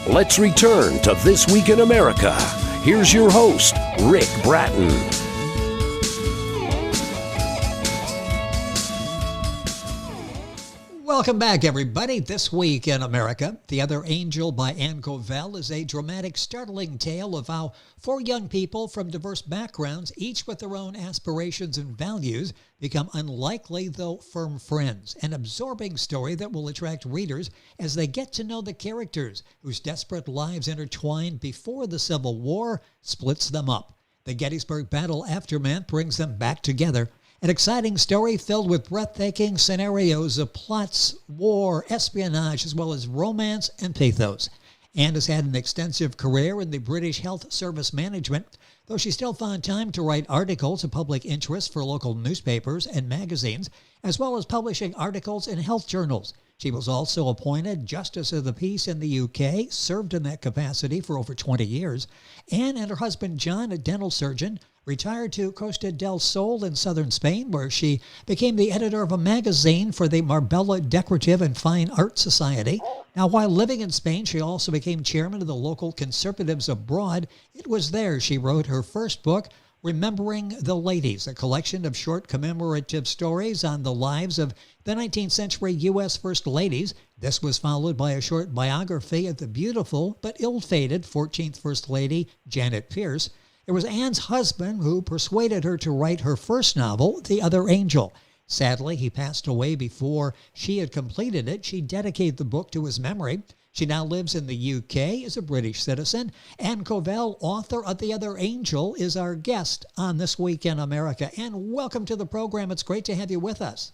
Let's return to This Week in America. Here's your host, Rick Bratton. Welcome back, everybody. This Week in America, The Other Angel by Anne Covell is a dramatic, startling tale of how four young people from diverse backgrounds, each with their own aspirations and values, become unlikely though firm friends. An absorbing story that will attract readers as they get to know the characters whose desperate lives intertwined before the Civil War splits them up. The Gettysburg battle aftermath brings them back together. An exciting story filled with breathtaking scenarios of plots, war, espionage, as well as romance and pathos. Anne has had an extensive career in the British Health Service management, though she still found time to write articles of public interest for local newspapers and magazines, as well as publishing articles in health journals. She was also appointed Justice of the Peace in the UK, served in that capacity for over 20 years. Anne and her husband John, a dental surgeon, retired to Costa del Sol in southern Spain, where she became the editor of a magazine for the Marbella Decorative and Fine Art Society. Now, while living in Spain, she also became chairman of the local Conservatives Abroad. It was there she wrote her first book, Remembering the Ladies, a collection of short commemorative stories on the lives of the 19th century U.S. First Ladies. This was followed by a short biography of the beautiful but ill-fated 14th First Lady, Janet Pierce. It was Anne's husband who persuaded her to write her first novel, The Other Angel. Sadly, he passed away before she had completed it. She dedicated the book to his memory. She now lives in the UK as a British citizen. Anne Covell, author of The Other Angel, is our guest on This Week in America. Anne, welcome to the program. It's great to have you with us.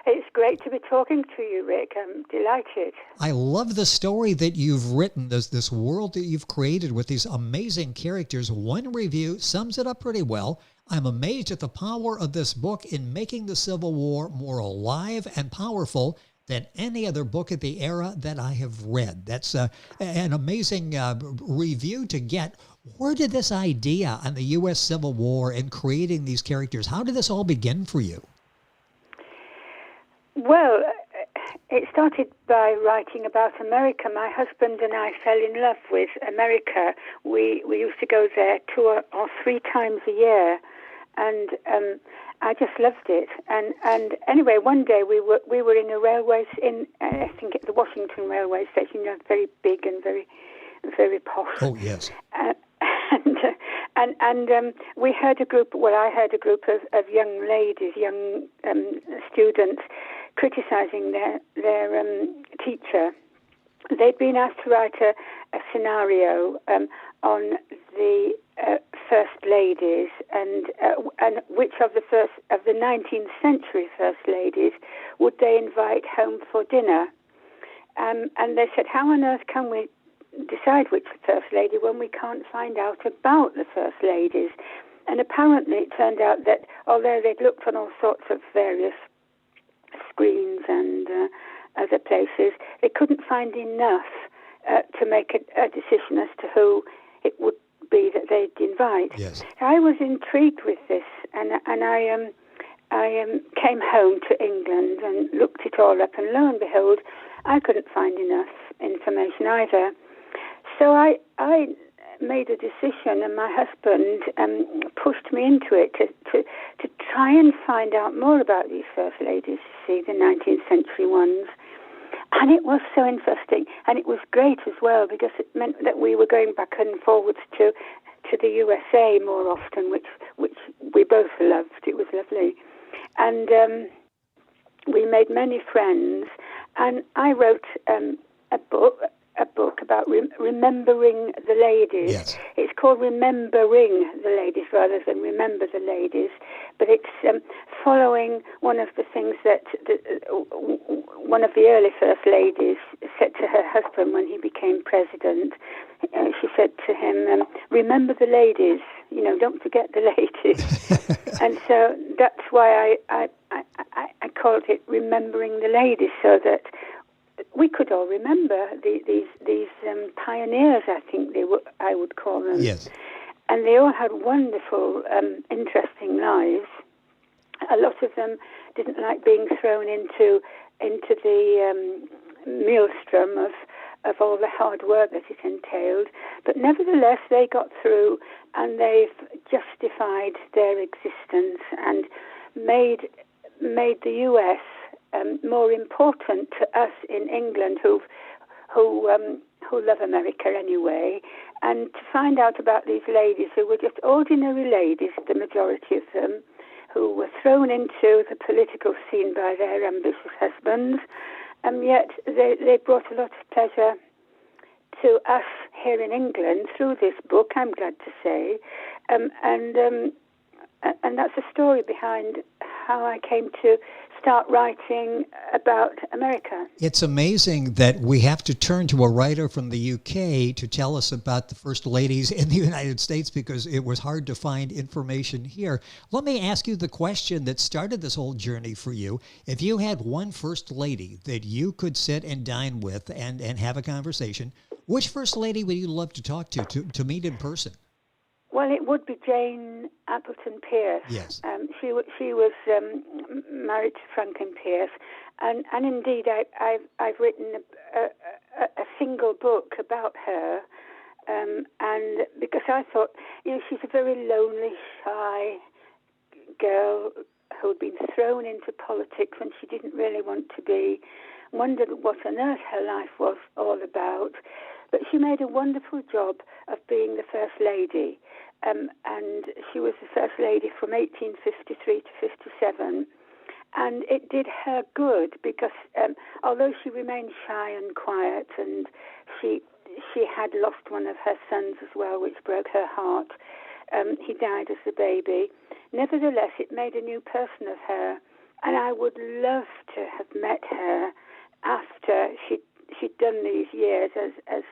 It's great to be talking to you, Rick. I'm delighted. I love the story that you've written, this world that you've created with these amazing characters. One review sums it up pretty well. I'm amazed at the power of this book in making the Civil War more alive and powerful than any other book at the era that I have read. That's an amazing review to get. Where did this idea on the U.S. Civil War and creating these characters, how did this all begin for you? Well, it started by writing about America. My husband and I fell in love with America. We used to go there 2 or 3 times a year, and I just loved it. And anyway, one day we were in a railway I think at the Washington railway station, very big and very very posh. Oh yes. And we heard a group. Well, I heard a group of young ladies, young students, criticizing their teacher. They'd been asked to write a scenario on the first ladies and which of the 19th century first ladies would they invite home for dinner. And they said, how on earth can we decide which first lady when we can't find out about the first ladies? And apparently it turned out that although they'd looked on all sorts of various screens and other places, they couldn't find enough to make a decision as to who it would be that they'd invite. Yes. I was intrigued with this, and I came home to England and looked it all up, and lo and behold, I couldn't find enough information either. So I made a decision, and my husband pushed me into it to try and find out more about these first ladies, the 19th century ones. And it was so interesting, and it was great as well, because it meant that we were going back and forwards to the USA more often, which we both loved. It was lovely. And we made many friends, and I wrote a book about remembering the ladies. Yes. It's called Remembering the Ladies rather than Remember the Ladies, but it's following one of the things that one of the early first ladies said to her husband when he became president. She said to him, remember the ladies, don't forget the ladies. And so that's why I called it Remembering the Ladies, so that we could all remember these pioneers, I think I would call them. Yes. And they all had wonderful, interesting lives. A lot of them didn't like being thrown into the maelstrom of all the hard work that it entailed. But nevertheless, they got through, and they've justified their existence and made the U.S. More important to us in England, who love America anyway. And to find out about these ladies who were just ordinary ladies, the majority of them, who were thrown into the political scene by their ambitious husbands, and yet they brought a lot of pleasure to us here in England through this book, I'm glad to say. And that's a story behind how I came to start writing about America. It's amazing that we have to turn to a writer from the UK to tell us about the first ladies in the United States, because it was hard to find information here. Let me ask you the question that started this whole journey for you. If you had one first lady that you could sit and dine with and have a conversation, which first lady would you love to talk to meet in person? Well, it would be Jane Appleton Pierce. Yes. She was married to Franklin Pierce, and indeed I've written a single book about her, and because I thought, she's a very lonely, shy girl who'd been thrown into politics when she didn't really want to be, wondered what on earth her life was all about. But she made a wonderful job of being the First Lady. And she was the First Lady from 1853 to 57. And it did her good because although she remained shy and quiet, and she had lost one of her sons as well, which broke her heart. He died as a baby. Nevertheless, it made a new person of her. And I would love to have met her after she'd done these years as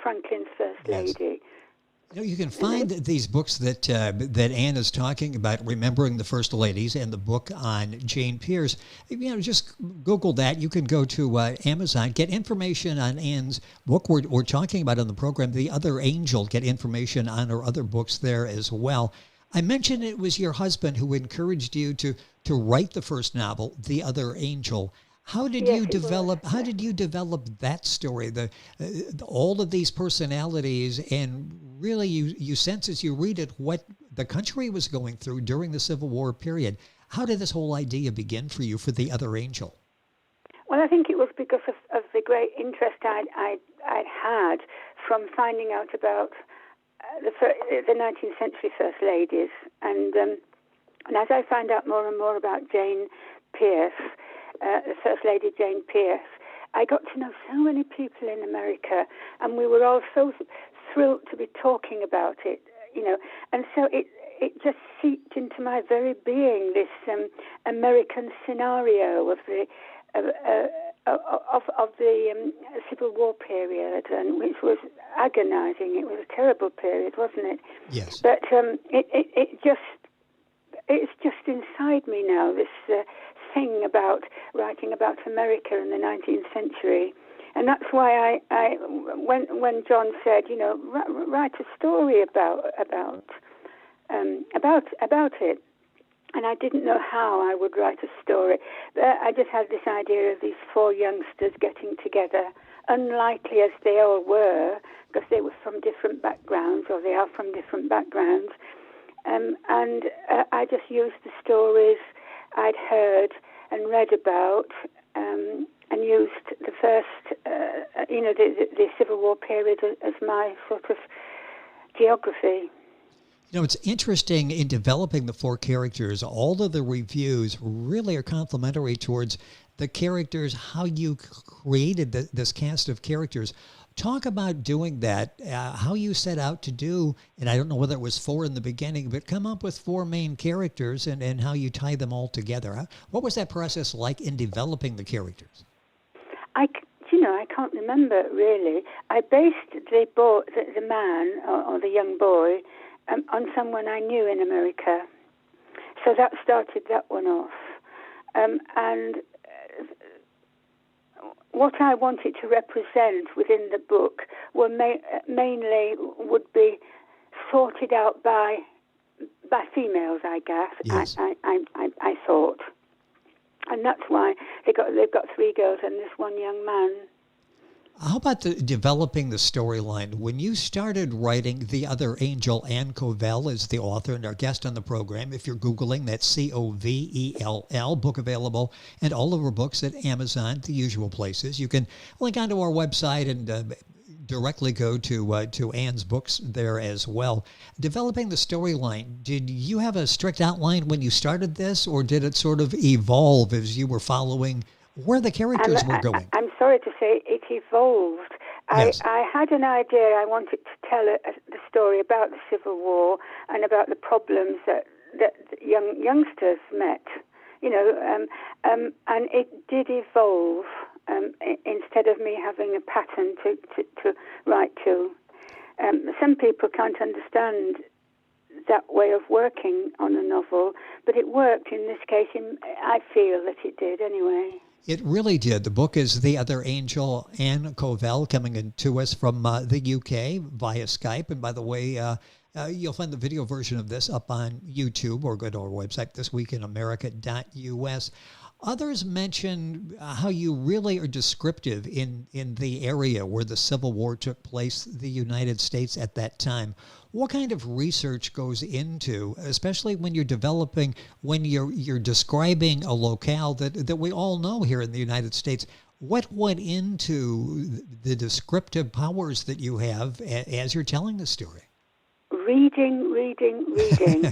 Franklin's First Lady. You can find these books that Anne is talking about, Remembering the First Ladies, and the book on Jane Pierce. Just Google that. You can go to Amazon, get information on Anne's book we're talking about on the program, The Other Angel. Get information on her other books there as well. I mentioned it was your husband who encouraged you to write the first novel, The Other Angel. How did you develop that story? All of these personalities, and really you sense as you read it what the country was going through during the Civil War period. How did this whole idea begin for you for The Other Angel? Well, I think it was because of the great interest I'd had from finding out about the 19th century First Ladies, and as I found out more and more about Jane Pierce, the First Lady Jane Pierce, I got to know so many people in America, and we were all so thrilled to be talking about it, and so it just seeped into my very being, this American scenario of the Civil War period, and which was agonizing. It was a terrible period, wasn't it? Yes. But it's just inside me now, this thing about writing about America in the 19th century. And that's why I when John said, write a story about it, and I didn't know how I would write a story. I just had this idea of these four youngsters getting together, unlikely as they all were, because they were from different backgrounds, or they are from different backgrounds. And I just used the stories I'd heard and read about, and used the first, the Civil War period as my sort of geography. It's interesting in developing the four characters. All of the reviews really are complimentary towards the characters, how you created this cast of characters. Talk about doing that, how you set out to do, and I don't know whether it was four in the beginning, but come up with four main characters and how you tie them all together. What was that process like in developing the characters? I can't remember really. I based the man or the young boy on someone I knew in America. So that started that one off. And what I wanted to represent within the book were mainly would be sorted out by females, I guess. Yes. I thought, and that's why they've got three girls and this one young man. How about developing the storyline? When you started writing, The Other Angel, Ann Covell is the author and our guest on the program. If you're Googling, that's Covell, book available, and all of her books at Amazon, the usual places. You can link onto our website and directly go to Ann's books there as well. Developing the storyline, did you have a strict outline when you started this, or did it sort of evolve as you were following where the characters were going? I'm sorry to say it evolved. Yes. I had an idea. I wanted to tell the story about the Civil War and about the problems that youngsters met, and it did evolve. Instead of me having a pattern to write to. Some people can't understand that way of working on a novel, but it worked in this case. I feel that it did anyway. It really did. The book is The Other Angel, Ann Covell, coming in to us from the UK via Skype. And by the way, you'll find the video version of this up on YouTube, or go to our website, thisweekinamerica.us. Others mention how you really are descriptive in the area where the Civil War took place, the United States at that time. What kind of research goes into, especially when you're developing, when you're describing a locale that we all know here in the United States? What went into the descriptive powers that you have as you're telling the story? Reading.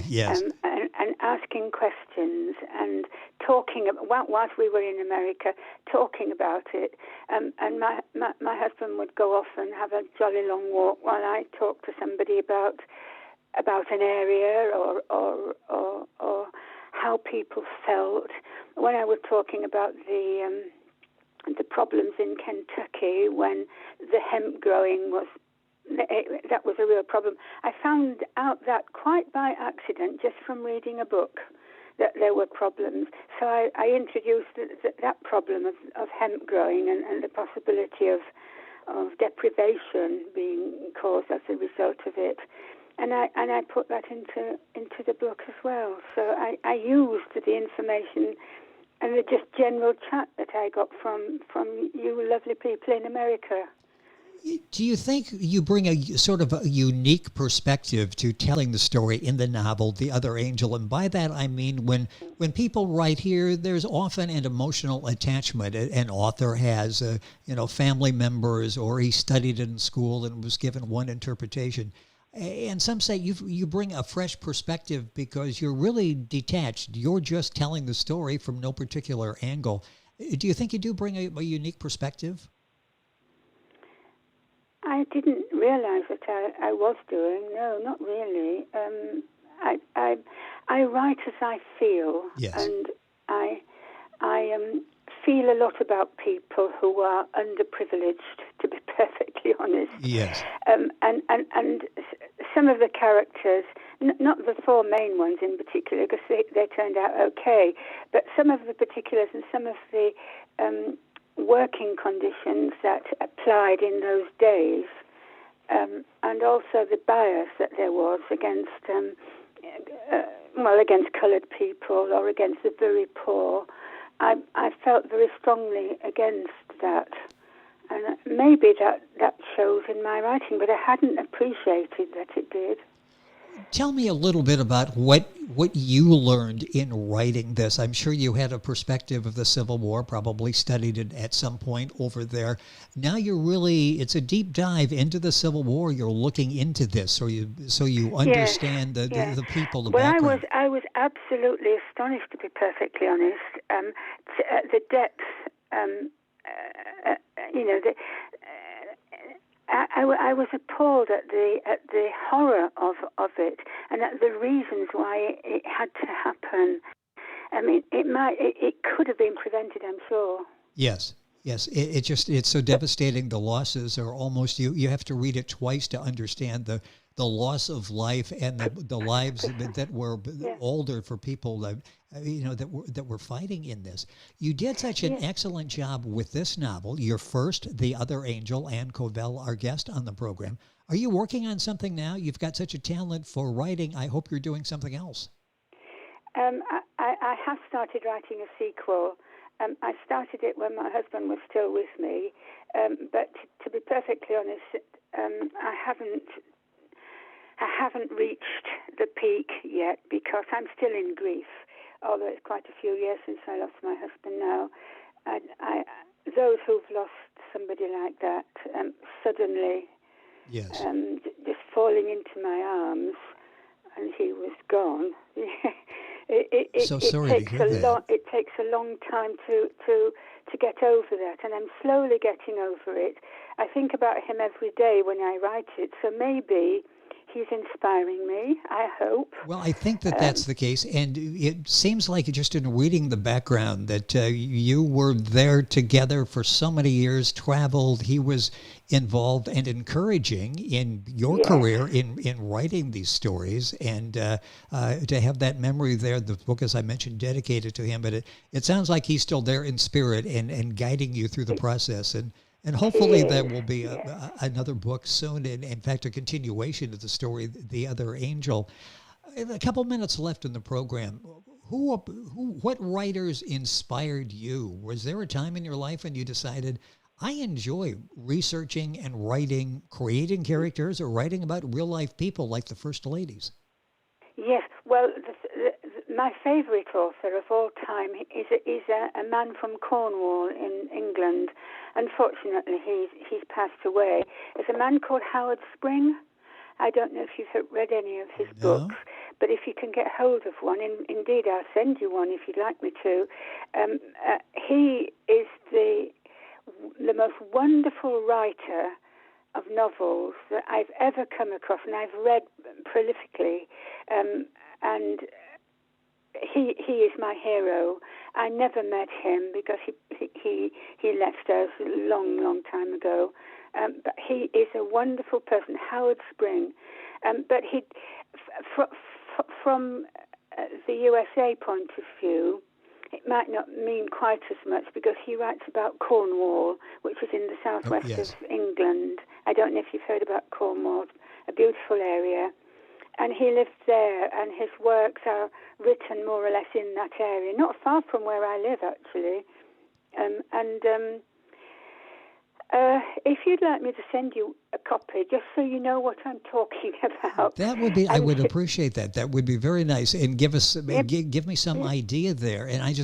Yes. And asking questions and talking whilst we were in America, talking about it. And my husband would go off and have a jolly long walk while I talked to somebody about an area or how people felt. When I was talking about the problems in Kentucky when the hemp growing that was a real problem. I found out that quite by accident, just from reading a book, that there were problems. So I introduced that problem of hemp growing and the possibility of deprivation being caused as a result of it. And I put that into the book as well. So I used the information and the just general chat that I got from you lovely people in America. Do you think you bring a sort of a unique perspective to telling the story in the novel, The Other Angel? And by that, I mean when people write here, there's often an emotional attachment. An author has, family members, or he studied it in school and was given one interpretation. And some say you bring a fresh perspective because you're really detached. You're just telling the story from no particular angle. Do you think you do bring a unique perspective? I didn't realize that I was doing. No, not really. I write as I feel, yes. And I feel a lot about people who are underprivileged, to be perfectly honest. Yes. And some of the characters, not the four main ones in particular, because they turned out okay, but some of the particulars and some of the working conditions that applied in those days, and also the bias that there was against coloured people or against the very poor. I felt very strongly against that, and maybe that shows in my writing, but I hadn't appreciated that it did. Tell me a little bit about what you learned in writing this. I'm sure you had a perspective of the Civil War, probably studied it at some point over there. Now it's a deep dive into the Civil War. You're looking into this, so you understand the people, the background. I was absolutely astonished, to be perfectly honest. The depth, I was appalled at the horror of it, and at the reasons why it had to happen. I mean, it could have been prevented, I'm sure. Yes. It's so devastating. The losses are almost, you have to read it twice to understand the loss of life and the lives that were older for people that were fighting in this. You did such an excellent job with this novel. Your first, The Other Angel, Ann Covell, our guest on the program. Are you working on something now? You've got such a talent for writing. I hope you're doing something else. I have started writing a sequel. I started it when my husband was still with me, But to be perfectly honest, I haven't reached the peak yet because I'm still in grief. Although it's quite a few years since I lost my husband now, those who've lost somebody like that suddenly, Yes. just falling into my arms, and he was gone. It Sorry takes to hear that. It takes a long time to get over that, and I'm slowly getting over it. I think about him every day when I write it, so maybe he's inspiring me, I hope. Well, I think that that's the case, and it seems like just in reading the background that you were there together for so many years, traveled, he was involved and encouraging in your career in writing these stories, and to have that memory there, the book, as I mentioned, dedicated to him, but it sounds like he's still there in spirit and guiding you through the process, and hopefully there will be another book soon, and in fact, a continuation of the story, The Other Angel. A couple minutes left in the program. What writers inspired you? Was there a time in your life when you decided, I enjoy researching and writing, creating characters, or writing about real-life people like the First Ladies? Yes, well, my favourite author of all time is a man from Cornwall in England. Unfortunately, he's passed away. It's a man called Howard Spring. I don't know if you've read any of his books, but if you can get hold of one, indeed I'll send you one if you'd like me to. He is the most wonderful writer of novels that I've ever come across, and I've read prolifically, and he is my hero. I never met him because he left us a long time ago. But he is a wonderful person, Howard Spring. But from the USA point of view, it might not mean quite as much because he writes about Cornwall, which is in the southwest of England. I don't know if you've heard about Cornwall, a beautiful area. And he lives there, and his works are written more or less in that area, not far from where I live, actually. If you'd like me to send you a copy, just so you know what I'm talking about. That would be, I would appreciate that. That would be very nice, and give me some idea there. And a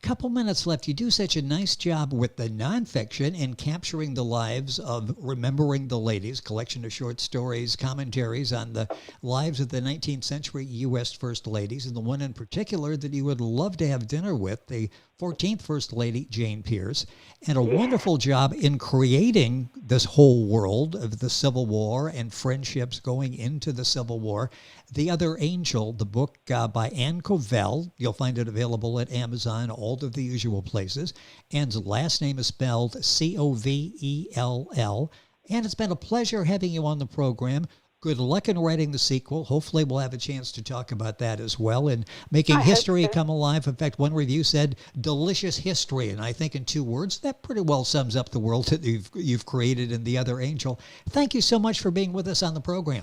couple minutes left. You do such a nice job with the nonfiction in capturing the lives of Remembering the Ladies, collection of short stories, commentaries on the lives of the 19th century U.S. First Ladies, and the one in particular that you would love to have dinner with, the 14th First Lady, Jane Pierce, and a wonderful job in creating this whole world of the Civil War and friendships going into the Civil War. The Other Angel, the book by Anne Covell. You'll find it available at Amazon, all of the usual places. Anne's last name is spelled Covell. And it's been a pleasure having you on the program. Good luck in writing the sequel. Hopefully we'll have a chance to talk about that as well, and making history come alive. In fact, one review said, delicious history. And I think in 2 words, that pretty well sums up the world that you've created in The Other Angel. Thank you so much for being with us on the program.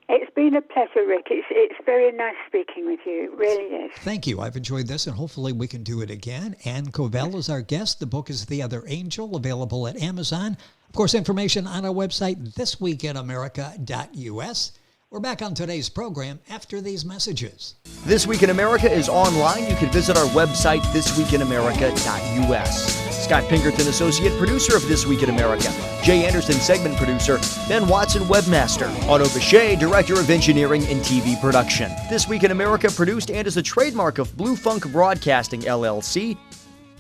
It's been a pleasure, Rick. It's very nice speaking with you. It really is. Thank you. I've enjoyed this, and hopefully we can do it again. Anne Covell is our guest. The book is The Other Angel, available at Amazon. Of course, information on our website, thisweekinamerica.us. We're back on today's program after these messages. This Week in America is online. You can visit our website, thisweekinamerica.us. Scott Pinkerton, Associate Producer of This Week in America. Jay Anderson, Segment Producer. Ben Watson, Webmaster. Otto Bechet, Director of Engineering and TV Production. This Week in America produced and is a trademark of Blue Funk Broadcasting, LLC.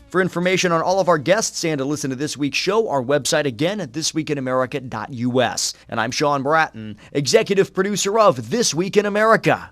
For information on all of our guests and to listen to this week's show, our website again at thisweekinamerica.us. And I'm Sean Bratton, Executive Producer of This Week in America.